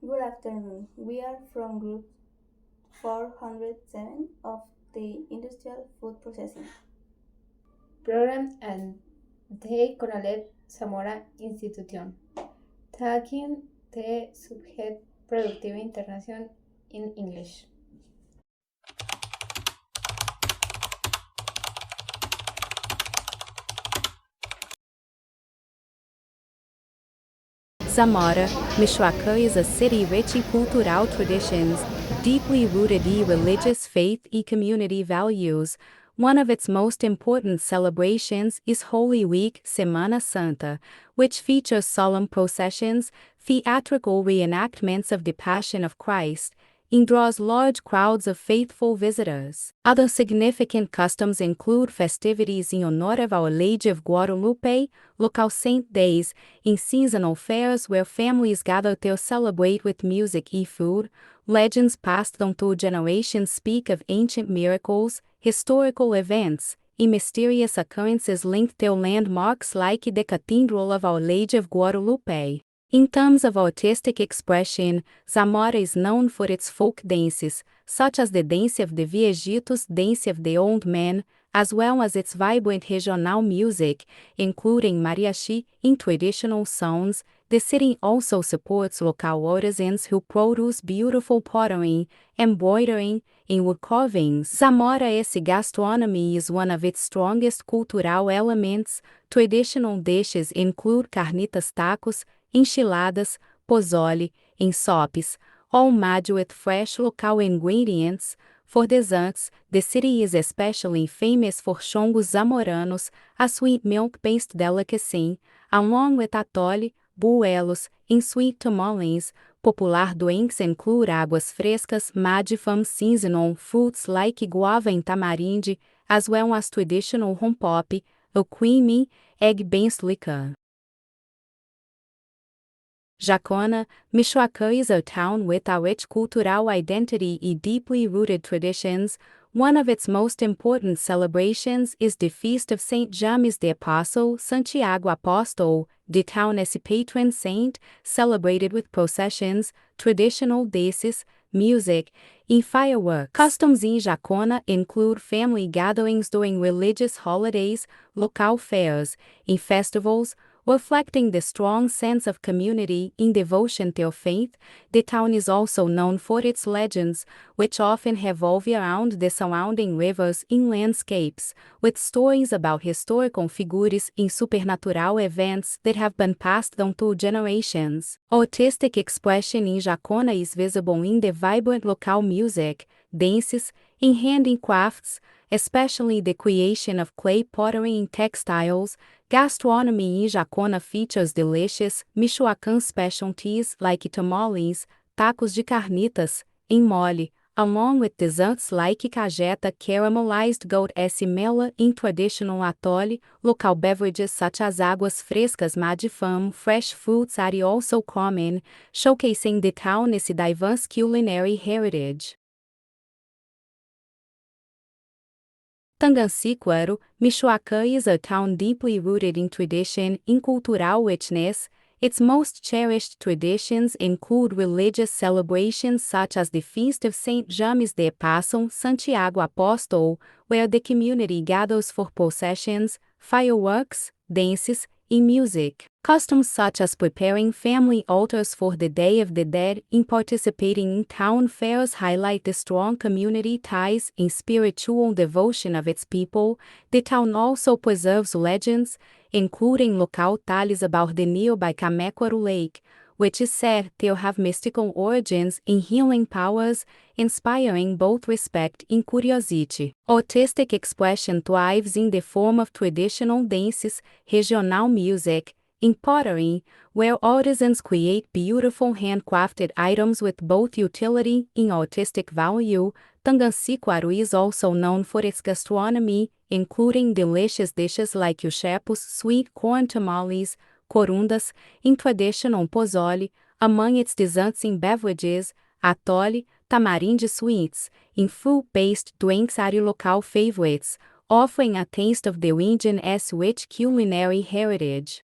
Good afternoon. We are from Group 407 of the Industrial Food Processing Program and the Conalet Zamora Institution, taking the subject Productive International in English. Zamora, Michoacán is a city rich in cultural traditions, deeply rooted in religious faith and community values. One of its most important celebrations is Holy Week, Semana Santa, which features solemn processions, theatrical reenactments of the Passion of Christ, and draws large crowds of faithful visitors. Other significant customs include festivities in honor of Our Lady of Guadalupe, local saint days, and seasonal fairs where families gather to celebrate with music and food. Legends passed down through generations speak of ancient miracles, historical events, and mysterious occurrences linked to landmarks like the Cathedral of Our Lady of Guadalupe. In terms of artistic expression, Zamora is known for its folk dances, such as the Dance of the Viejitos, Dance of the Old Men, as well as its vibrant regional music, including mariachi and traditional songs. The city also supports local artisans who produce beautiful pottery, embroidery, and wood carvings. Zamora's gastronomy is one of its strongest cultural elements. Traditional dishes include carnitas tacos, enchiladas, pozole, and sopes, all made with fresh local ingredients. For desserts, the city is especially famous for chongos zamoranos, a sweet milk-based delicacy, along with atole, buelos, and sweet tamales. Popular drinks include águas frescas made from seasonal fruits like guava and tamarind, as well as traditional rompop, a creamy, egg-based liquor. Jacona, Michoacán is a town with a rich cultural identity and deeply rooted traditions. One of its most important celebrations is the Feast of Saint James the Apostle, Santiago Apóstol. The town is patron saint, celebrated with processions, traditional dances, music, and fireworks. Customs in Jacona include family gatherings during religious holidays, local fairs, and festivals, reflecting the strong sense of community and devotion to faith. The town is also known for its legends, which often revolve around the surrounding rivers and landscapes, with stories about historical figures and supernatural events that have been passed down through generations. Artistic expression in Jacona is visible in the vibrant local music, dances, and handicrafts, especially the creation of clay pottery and textiles. Gastronomy in Jacona features delicious Michoacán specialties like tamales, tacos de carnitas, and mole, along with desserts like cajeta, caramelized goat mela, and traditional atole. Local beverages such as águas frescas made from fresh fruits are also common, showcasing the town's diverse culinary heritage. Tangancicuaro, Michoacán is a town deeply rooted in tradition and cultural richness. Its most cherished traditions include religious celebrations such as the Feast of Saint James de Apostle, Santiago Apóstol, where the community gathers for processions, fireworks, dances, and music. Customs such as preparing family altars for the Day of the Dead and participating in town fairs highlight the strong community ties and spiritual devotion of its people. The town also preserves legends, including local tales about the nearby Camecuaro Lake, which is said to have mystical origins and healing powers, inspiring both respect and curiosity. Artistic expression thrives in the form of traditional dances, regional music, and pottery, where artisans create beautiful handcrafted items with both utility and artistic value. Tangancicuaro is also known for its gastronomy, including delicious dishes like uchepos, sweet corn tamales, corundas, and traditional pozole. Among its desserts and beverages, atole, tamarind sweets, and fruit-based drinks are local favorites, offering a taste of the region's rich culinary heritage.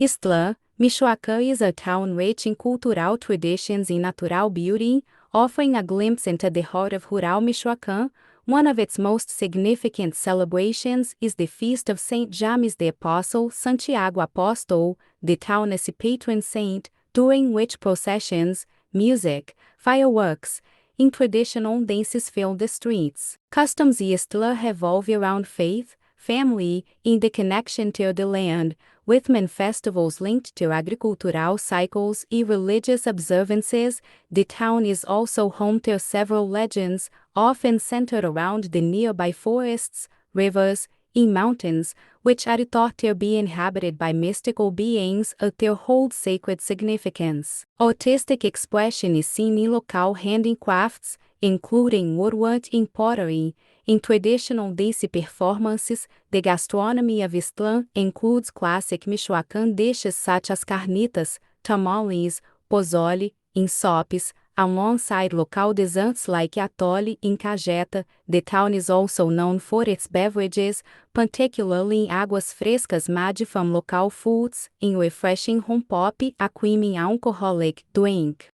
Isla, Michoacán is a town rich in cultural traditions and natural beauty, offering a glimpse into the heart of rural Michoacán. One of its most significant celebrations is the Feast of Saint James the Apostle, Santiago Apóstol, the town's patron saint, during which processions, music, fireworks, and traditional dances fill the streets. Customs Eastler revolve around faith, family, and the connection to the land, with main festivals linked to agricultural cycles and religious observances. The town is also home to several legends, often centered around the nearby forests, rivers, and mountains, which are thought to be inhabited by mystical beings or to hold sacred significance. Artistic expression is seen in local handicrafts, including woodwork and pottery. In traditional dance performances, the gastronomy of Istlán includes classic Michoacán dishes such as carnitas, tamales, pozole, and sopes, alongside local desserts like atole and cajeta. The town is also known for its beverages, particularly águas frescas made from local fruits, and refreshing rum pop, a creamy alcoholic drink.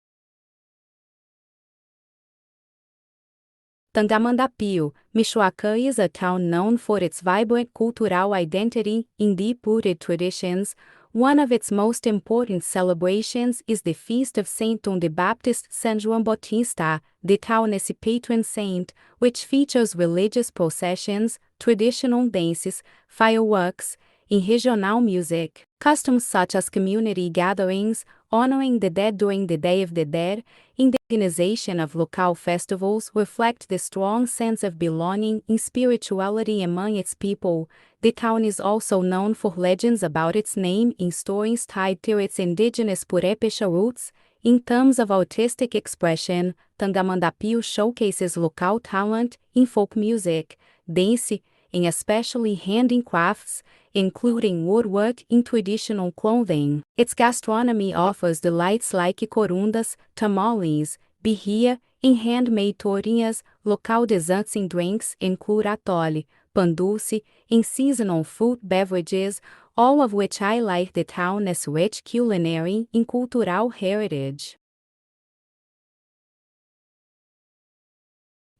Tangamandapio, Michoacán is a town known for its vibrant cultural identity and deep-rooted traditions. One of its most important celebrations is the Feast of Saint John the Baptist San João Bautista, the town's patron saint, which features religious processions, traditional dances, fireworks, and regional music. Customs such as community gatherings, honoring the dead during the Day of the Dead, and the organization of local festivals reflect the strong sense of belonging and spirituality among its people. The town is also known for legends about its name and stories tied to its indigenous Purépecha roots. In terms of artistic expression, Tangamandapio showcases local talent in folk music, dance, and especially handicrafts, including woodwork and traditional clothing. Its gastronomy offers delights like corundas, tamales, birria, and handmade tortillas. Local desserts and drinks include atole, pan dulce, and seasonal fruit beverages, all of which highlight the town's rich culinary and cultural heritage.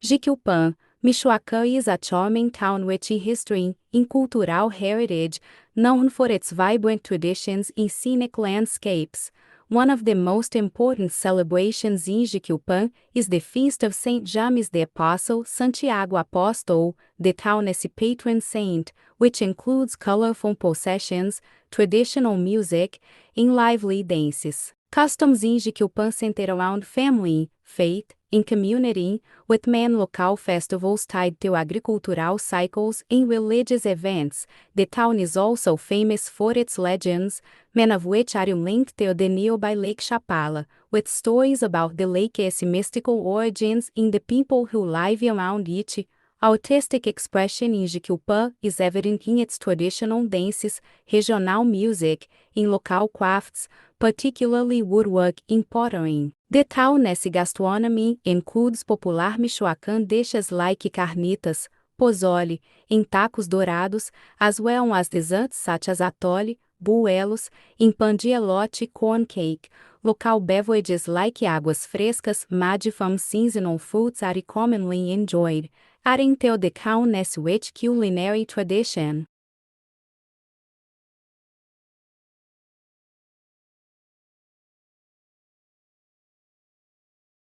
Jiquilpan, Michoacán is a charming town rich in history and cultural heritage, known for its vibrant traditions and scenic landscapes. One of the most important celebrations in Jiquilpan is the Feast of Saint James the Apostle, Santiago Apóstol, the town's patron saint, which includes colorful processions, traditional music, and lively dances. Customs in Jiquilpan center around family, faith, and community, with main local festivals tied to agricultural cycles and religious events. The town is also famous for its legends, many of which are linked to the nearby Lake Chapala, with stories about the lake's mystical origins and the people who live around it. Artistic expression in Jiquilpan is evident in its traditional dances, regional music, and local crafts, particularly woodwork and pottery. The town's gastronomy includes popular Michoacán dishes like carnitas, pozole, and tacos dourados, as well as desserts such as atole, buelos, and pan de elote corn cake. Local beverages like águas frescas made from seasonal fruits are commonly enjoyed, adding to the town's rich culinary tradition.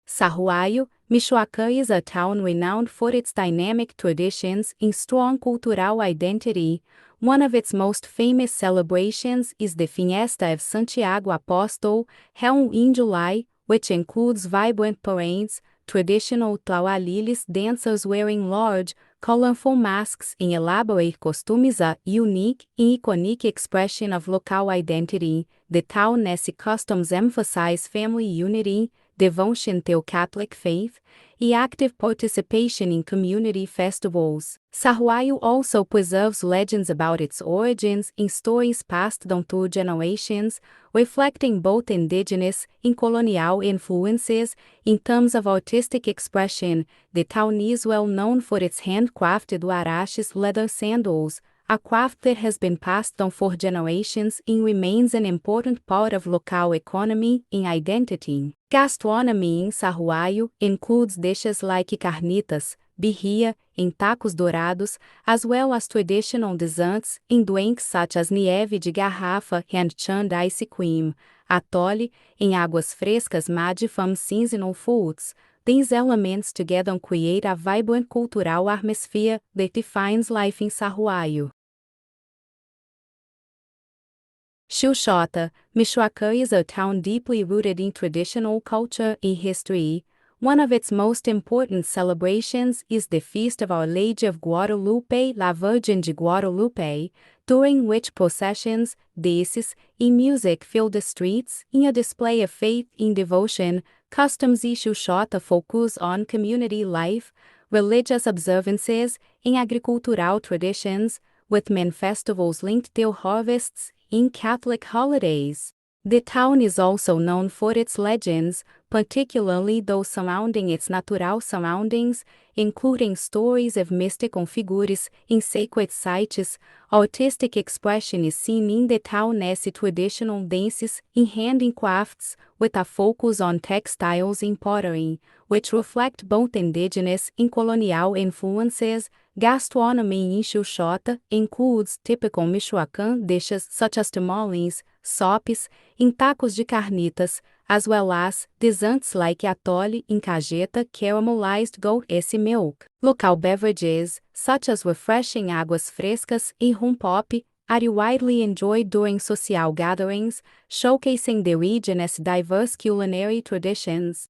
Sahuayo, Michoacán is a town renowned for its dynamic traditions and strong cultural identity. One of its most famous celebrations is the Fiesta of Santiago Apóstol, held in July, which includes vibrant parades, traditional tlaualilis dancers wearing large, colorful masks and elaborate costumes, a unique and iconic expression of local identity. The town's customs emphasize family unity, devotion to Catholic faith, and active participation in community festivals. Sahuayo also preserves legends about its origins and stories passed down through generations, reflecting both indigenous and colonial influences. In terms of artistic expression, the town is well known for its handcrafted huaraches leather sandals, a craft that has been passed down for generations and remains an important part of local economy and identity. Gastronomy in Sahuayo includes dishes like carnitas, birria, and tacos dourados, as well as traditional desserts and drinks such as nieve de garrafa and chand ice cream, atole, and águas frescas made from seasonal fruits. These elements together create a vibrant cultural atmosphere that defines life in Sahuayo. Xuxota, Michoacán is a town deeply rooted in traditional culture and history. One of its most important celebrations is the Feast of Our Lady of Guadalupe, La Virgen de Guadalupe, during which processions, dances, and music fill the streets in a display of faith and devotion. Customs in Xuxota focus on community life, religious observances, and agricultural traditions, with main festivals linked to harvests and Catholic holidays. The town is also known for its legends, particularly those surrounding its natural surroundings, including stories of mystical figures in sacred sites. Artistic expression is seen in the town's traditional dances and handicrafts, with a focus on textiles and pottery, which reflect both indigenous and colonial influences. Gastronomy in Xuxota includes typical Michoacán dishes such as tamales, sopes, and tacos de carnitas, as well as desserts like atole and cajeta caramelized goat milk. Local beverages, such as refreshing águas frescas and rum pop, are widely enjoyed during social gatherings, showcasing the region's diverse culinary traditions.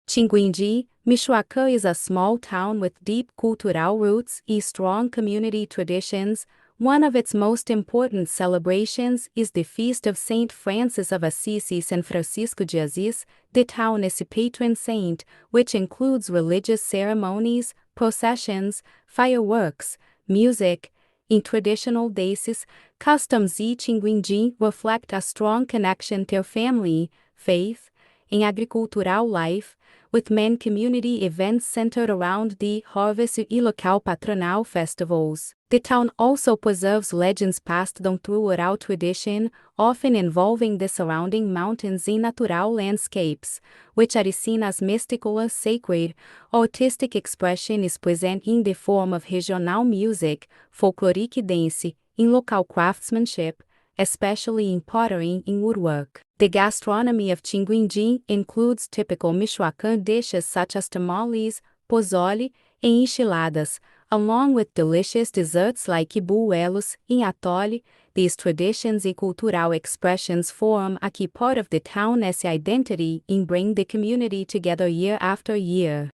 Tinguindí, Michoacán is a small town with deep cultural roots and strong community traditions. One of its most important celebrations is the Feast of Saint Francis of Assisi San Francisco de Assis, the town's patron saint, which includes religious ceremonies, processions, fireworks, music, and traditional dances. Customs in Tinguindí reflect a strong connection to family, faith, and agricultural life, with main community events centered around the harvest and local patronal festivals. The town also preserves legends passed down through oral tradition, often involving the surrounding mountains and natural landscapes, which are seen as mystical or sacred. Artistic expression is present in the form of regional music, folkloric dance, and local craftsmanship, especially in pottery and woodwork. The gastronomy of Tinguindí includes typical Michoacán dishes such as tamales, pozole, and enchiladas, along with delicious desserts like buelos and atole. These traditions and cultural expressions form a key part of the town's identity and bring the community together year after year.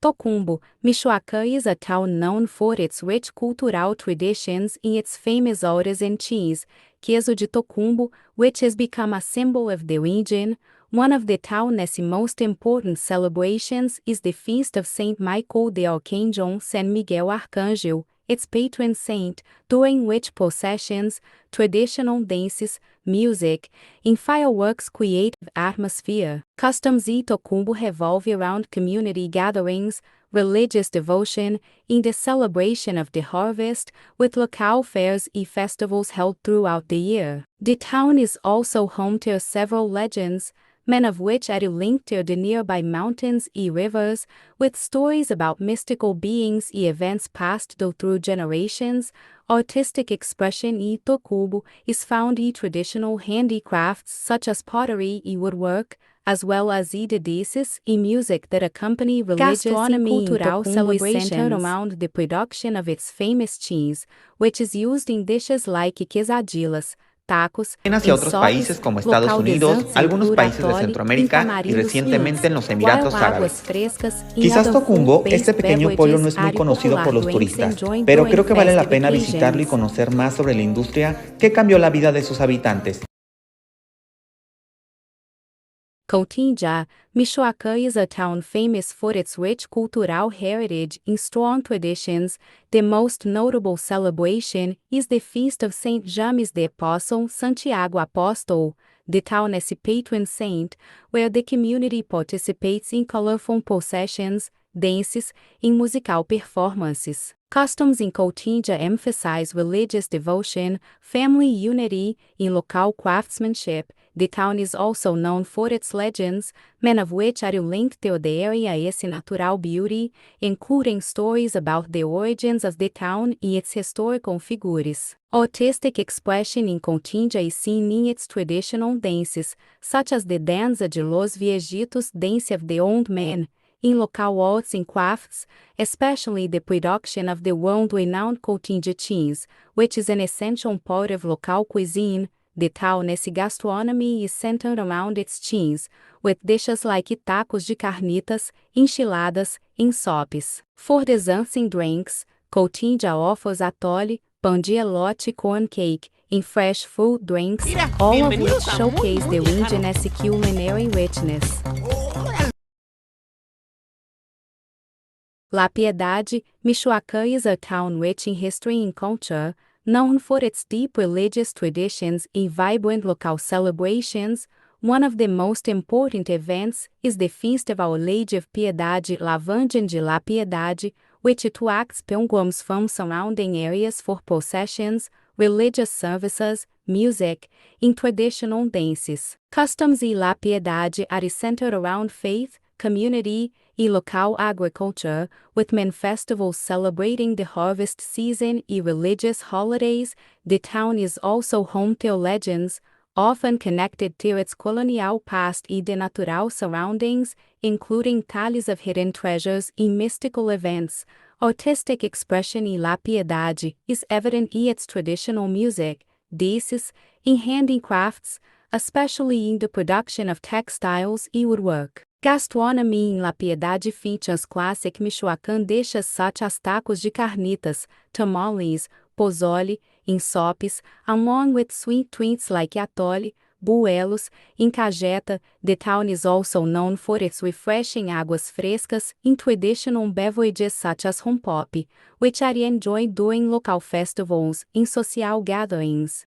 Tocumbo, Michoacán is a town known for its rich cultural traditions and its famous auras and cheese, queso de Tocumbo, which has become a symbol of the region. One of the town's most important celebrations is the Feast of Saint Michael de Arcangel San Miguel Arcangel, its patron saint, during which processions, traditional dances, music, and fireworks create an atmosphere. Customs in Tocumbo revolve around community gatherings, religious devotion, and the celebration of the harvest, with local fairs and festivals held throughout the year. The town is also home to several legends, many of which are linked to the nearby mountains and rivers, with stories about mystical beings and events passed through generations. Artistic expression in Tocumbo is found in traditional handicrafts such as pottery and woodwork, as well as in the dances and music that accompany religious and cultural celebrations centered around the production of its famous cheese, which is used in dishes like quesadillas, tacos, Hacia otros países como Estados Unidos, algunos países de Centroamérica y recientemente en los Emiratos Árabes. Quizás Tocumbo, este pequeño pueblo, no es muy conocido por los turistas, pero creo que vale la pena visitarlo y conocer más sobre la industria que cambió la vida de sus habitantes. Cotinga, Michoacán is a town famous for its rich cultural heritage and strong traditions. The most notable celebration is the Feast of Saint James de Apostle Santiago Apóstol. The town is a patron saint, where the community participates in colorful processions, dances, and musical performances. Customs in Cotinga emphasize religious devotion, family unity, and local craftsmanship. The town is also known for its legends, many of which are linked to the area and its natural beauty, including stories about the origins of the town and its historical figures. Artistic expression in Cotinga is seen in its traditional dances, such as the Danza de los Viejitos, Dance of the Old Men, in local arts and crafts, especially the production of the world-renowned Cotinga cheese, which is an essential part of local cuisine. The town's gastronomy is centered around its cheese, with dishes like tacos de carnitas, enchiladas, and sopes. For desserts and drinks, Cotinga offers atole, pan de elote, corn cake, and fresh fruit drinks, all of which showcase the region's culinary richness. La Piedade, Michoacán is a town rich in history and culture, known for its deep religious traditions and vibrant local celebrations. One of the most important events is the Feast of Our Lady of Piedade, La Virgem de la Piedade, which attracts pilgrims from surrounding areas for processions, religious services, music, and traditional dances. Customs in La Piedade are centered around faith, community, and local agriculture, with many festivals celebrating the harvest season and religious holidays. The town is also home to legends, often connected to its colonial past and the natural surroundings, including tales of hidden treasures and mystical events. Artistic expression in La Piedade is evident in its traditional music, dances, and handicrafts, especially in the production of textiles and woodwork. Gastronomy in La Piedade features classic Michoacán dishes such as tacos de carnitas, tamales, pozole, and sopes, along with sweet treats like atole, buelos, and cajeta. The town is also known for its refreshing aguas frescas and traditional beverages such as rompope, which are enjoyed during local festivals and social gatherings.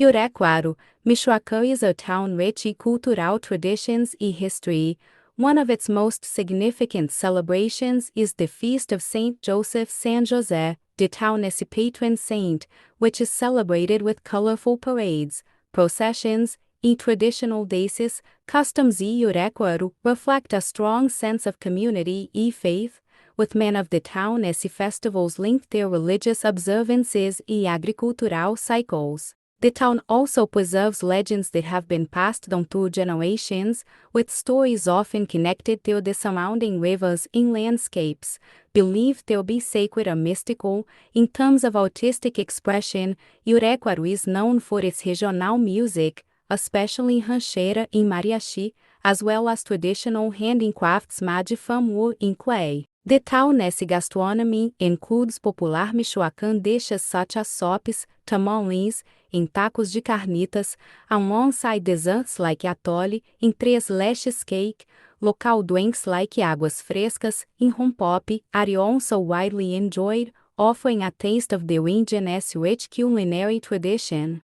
Urequaro, Michoacán is a town rich in cultural traditions and history. One of its most significant celebrations is the Feast of Saint Joseph San José. The town is a patron saint, which is celebrated with colorful parades, processions, and traditional dances. Customs in Urequaro reflect a strong sense of community and faith, with many of the town's festivals linked to religious observances and agricultural cycles. The town also preserves legends that have been passed down through generations, with stories often connected to the surrounding rivers and landscapes, believed to be sacred or mystical. In terms of artistic expression, Urequaro is known for its regional music, especially rancheira and mariachi, as well as traditional handicrafts made from wood and clay. The town's gastronomy includes popular Michoacán dishes such as sopes, tamales, and tacos de carnitas, alongside desserts like atole and tres leches cake. Local drinks like aguas frescas and rompope are also widely enjoyed, offering a taste of the region's rich culinary tradition.